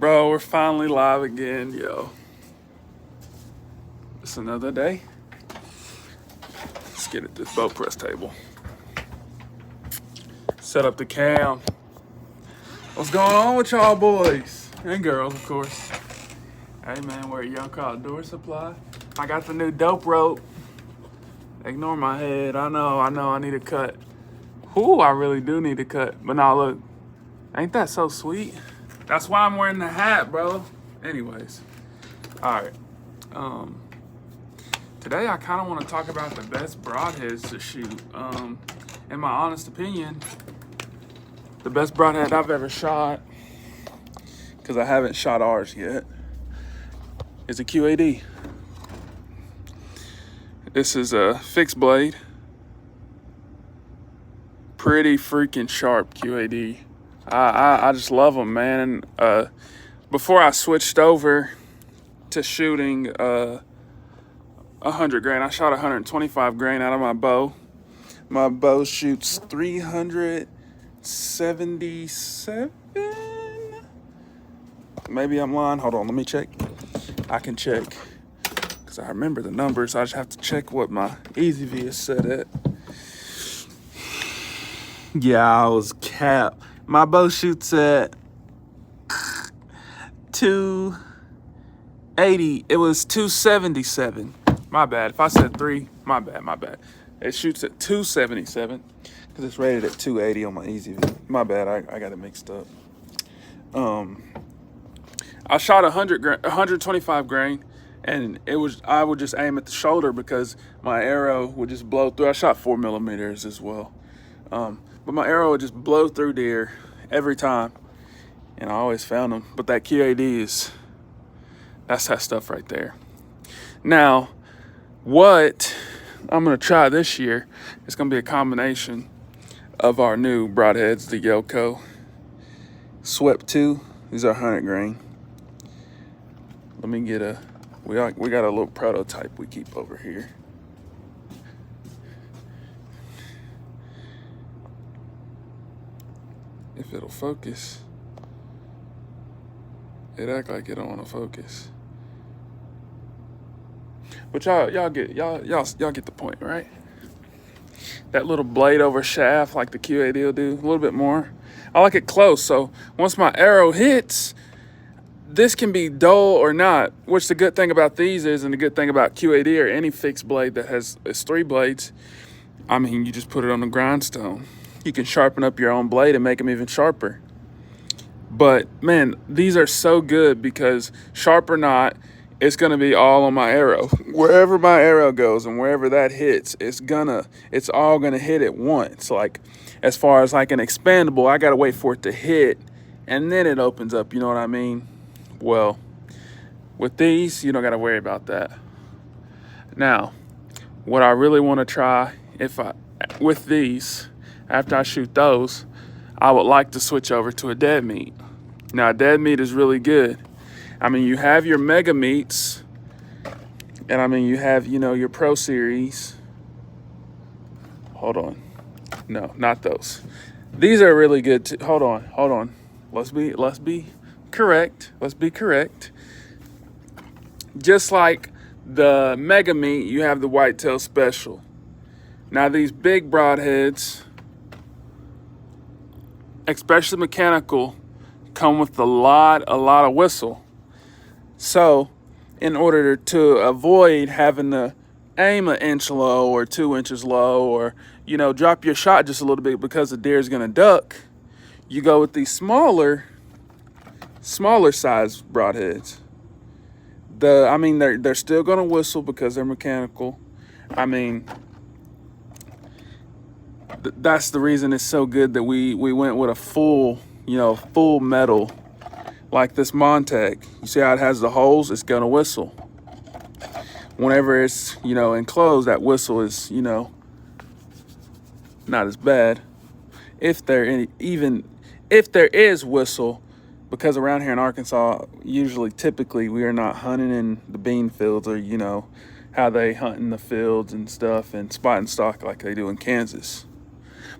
Bro, we're finally live again, yo. It's another day. Let's get at this boat press table. Set up the cam. What's going on with y'all boys? And girls, of course. Hey man, we're at Young Outdoor Supply. I got the new dope rope. Ignore my head. I know, I need a cut. Ooh, I really do need a cut. But now look, ain't that so sweet? That's why I'm wearing the hat, bro. Anyways, all right. Today I kind of want to talk about the best broadheads to shoot. In my honest opinion, the best broadhead I've ever shot, because I haven't shot ours yet, is a QAD. This is a fixed blade. Pretty freaking sharp QAD. I just love them, man. Before I switched over to shooting 100 grain, I shot 125 grain out of my bow. My bow shoots 377. Maybe I'm lying. Hold on, let me check. I can check because I remember the numbers. I just have to check what my EasyV is set at. Yeah, I was capped. My bow shoots at 280. It was 277. My bad. If I said 3, my bad. It shoots at 277 because it's rated at 280 on my EasyV. My bad. I got it mixed up. I shot 125 grain, and I would just aim at the shoulder because my arrow would just blow through. I shot 4mm as well. But my arrow would just blow through deer every time, and I always found them. But that QAD that's that stuff right there. Now, what I'm gonna try this year is gonna be a combination of our new broadheads, the Yoko Swept 2. These are 100 grain. Let me get we got a little prototype we keep over here. If it'll focus. It act like it don't want to focus. But y'all get the point, right? That little blade over shaft like the QAD will do, a little bit more. I like it close, so once my arrow hits, this can be dull or not, which the good thing about these is, and the good thing about QAD or any fixed blade that has 3 blades, I mean, you just put it on the grindstone. You can sharpen up your own blade and make them even sharper. But man, these are so good because sharp or not, it's gonna be all on my arrow. Wherever my arrow goes and wherever that hits, it's all gonna hit at once. Like as far as like an expandable, I gotta wait for it to hit and then it opens up, you know what I mean? Well, with these, you don't gotta worry about that. Now, what I really wanna try with these, after I shoot those, I would like to switch over to a dead meat. Now, a dead meat is really good. I mean, you have your mega meats, and I mean, you have, your Pro Series. Hold on. No, not those. These are really good too. Hold on. Let's be correct. Let's be correct. Just like the mega meat, you have the whitetail special. Now, these big broadheads, especially mechanical, come with a lot of whistle. So in order to avoid having to aim an inch low or 2 inches low, or drop your shot just a little bit because the deer is going to duck, you go with these smaller size broadheads. They're still going to whistle because they're mechanical. I mean, that's the reason it's so good that we went with a full metal, like this Montec. You see how it has the holes? It's gonna whistle. Whenever it's, enclosed, that whistle is, not as bad. If there is whistle, because around here in Arkansas, typically we are not hunting in the bean fields or, how they hunt in the fields and stuff and spot and stalk like they do in Kansas.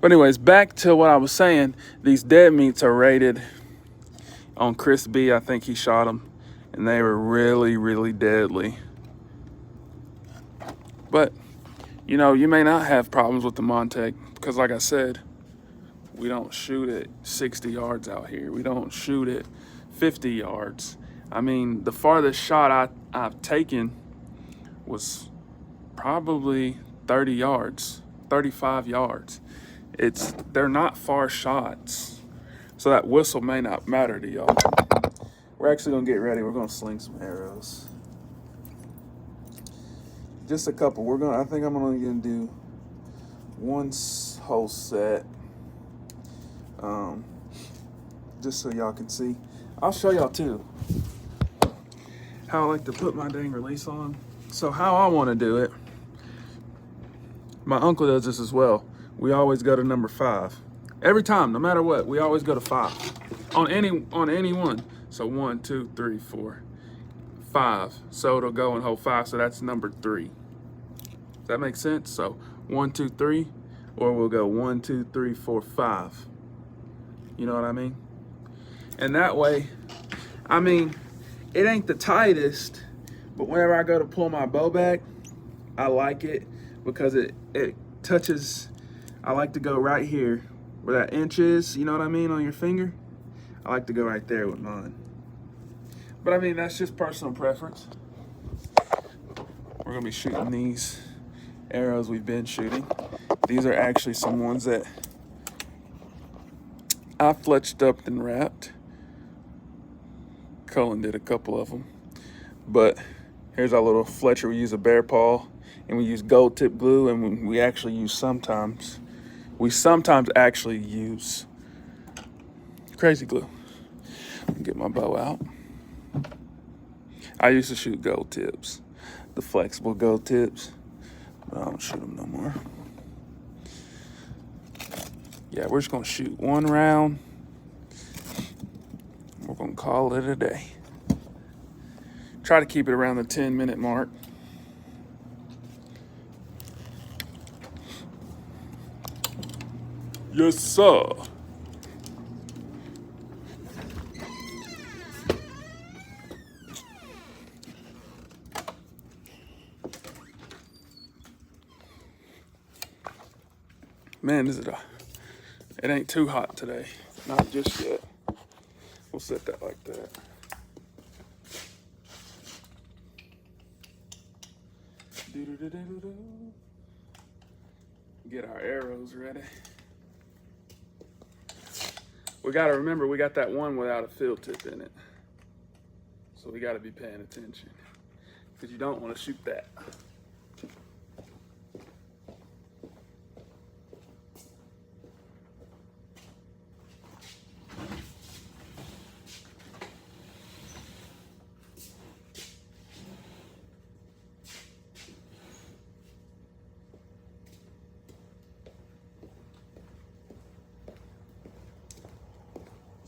But anyways, back to what I was saying. These dead meats are rated On Chris B, I think he shot them, and they were really, really deadly. But, you know, you may not have problems with the Montec because, like I said, we don't shoot at 60 yards out here. We don't shoot at 50 yards. I mean, the farthest shot I've taken was probably 30 yards, 35 yards. They're not far shots, so that whistle may not matter to y'all. We're actually gonna get ready. We're gonna sling some arrows. Just a couple. I think I'm only gonna do one whole set. Just so y'all can see. I'll show y'all too how I like to put my dang release on. So how I want to do it, my uncle does this as well. We always go to number 5. Every time, no matter what, we always go to 5. On any one. So 1, 2, 3, 4, 5. So it'll go and hold 5, so that's number 3. Does that make sense? So 1, 2, 3, or we'll go 1, 2, 3, 4, 5. You know what I mean? And that way, I mean, it ain't the tightest, but whenever I go to pull my bow back, I like it because it touches. I like to go right here where that inch is, you know what I mean, on your finger. I like to go right there with mine. But I mean, that's just personal preference. We're gonna be shooting these arrows we've been shooting. These are actually some ones that I fletched up and wrapped. Cullen did a couple of them. But here's our little Fletcher. We use a bear paw, and we use gold tip glue, and we actually use sometimes actually use crazy glue. Get my bow out. I used to shoot gold tips, the flexible gold tips, but I don't shoot them no more. Yeah, we're just gonna shoot one round. We're gonna call it a day. Try to keep it around the 10-minute mark. Yes, sir. Man, it ain't too hot today. Not just yet. We'll set that like that. Get our arrows ready. We gotta remember we got that one without a field tip in it. So we gotta be paying attention because you don't want to shoot that.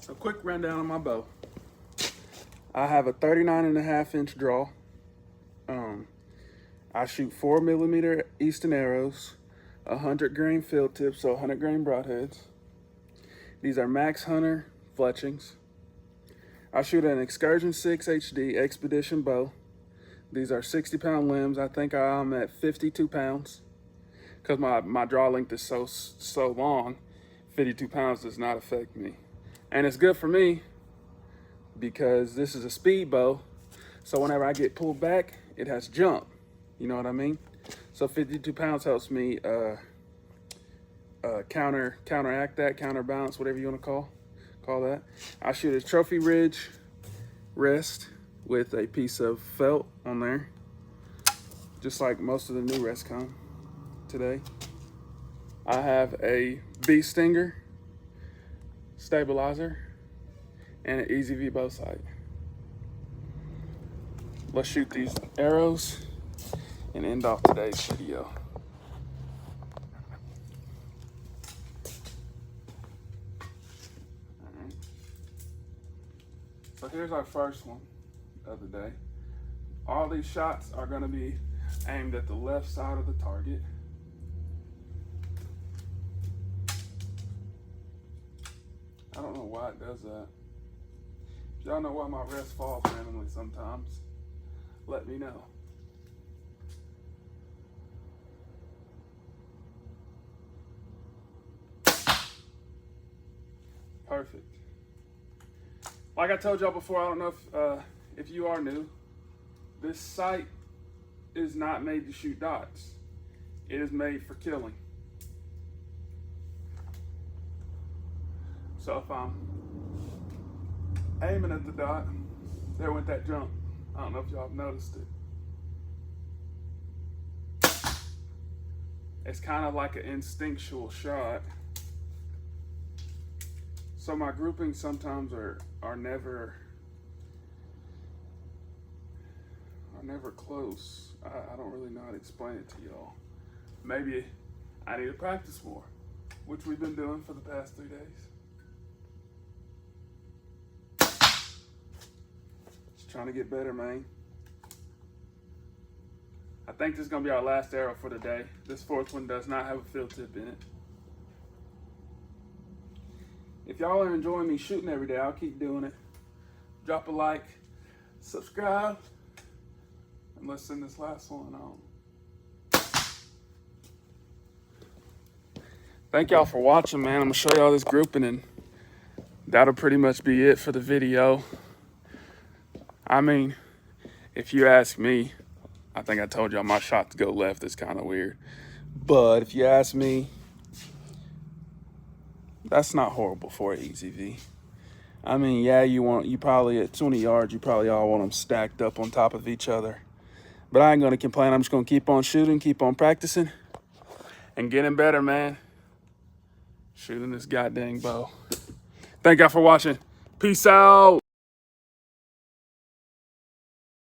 So quick rundown on my bow. I have a 39.5-inch draw. I shoot 4mm Easton arrows, 100 grain field tips, so 100 grain broadheads. These are Max Hunter fletchings. I shoot an Excursion 6 HD Expedition bow. These are 60-pound limbs. I think I'm at 52 pounds because my draw length is so long. 52 pounds does not affect me. And it's good for me because this is a speed bow. So whenever I get pulled back, it has jump. You know what I mean? So 52 pounds helps me counteract that, counterbalance, whatever you want to call that. I shoot a Trophy Ridge rest with a piece of felt on there, just like most of the new rests come today. I have a Bee Stinger stabilizer and an Easy V bow sight. Let's shoot these arrows and end off today's video. Alright. So here's our first one of the day. All these shots are going to be aimed at the left side of the target. I don't know why it does that. If y'all know why my rest falls randomly sometimes, let me know. Perfect. Like I told y'all before, I don't know if you are new, this sight is not made to shoot dots. It is made for killing. So if I'm aiming at the dot, there went that jump. I don't know if y'all have noticed it. It's kind of like an instinctual shot. So my groupings sometimes are never close. I don't really know how to explain it to y'all. Maybe I need to practice more, which we've been doing for the past 3 days. Just trying to get better, man. I think this is gonna be our last arrow for the day. This fourth one does not have a field tip in it. If y'all are enjoying me shooting every day, I'll keep doing it. Drop a like, subscribe, and let's send this last one on. Thank y'all for watching, man. I'm gonna show y'all this grouping, and that'll pretty much be it for the video. I mean, if you ask me, I think I told y'all my shot to go left is kind of weird. But if you ask me, that's not horrible for an easy V. I mean, yeah, you probably at 20 yards, you probably all want them stacked up on top of each other. But I ain't gonna complain. I'm just gonna keep on shooting, keep on practicing, and getting better, man. Shooting this goddamn bow. Thank y'all for watching. Peace out.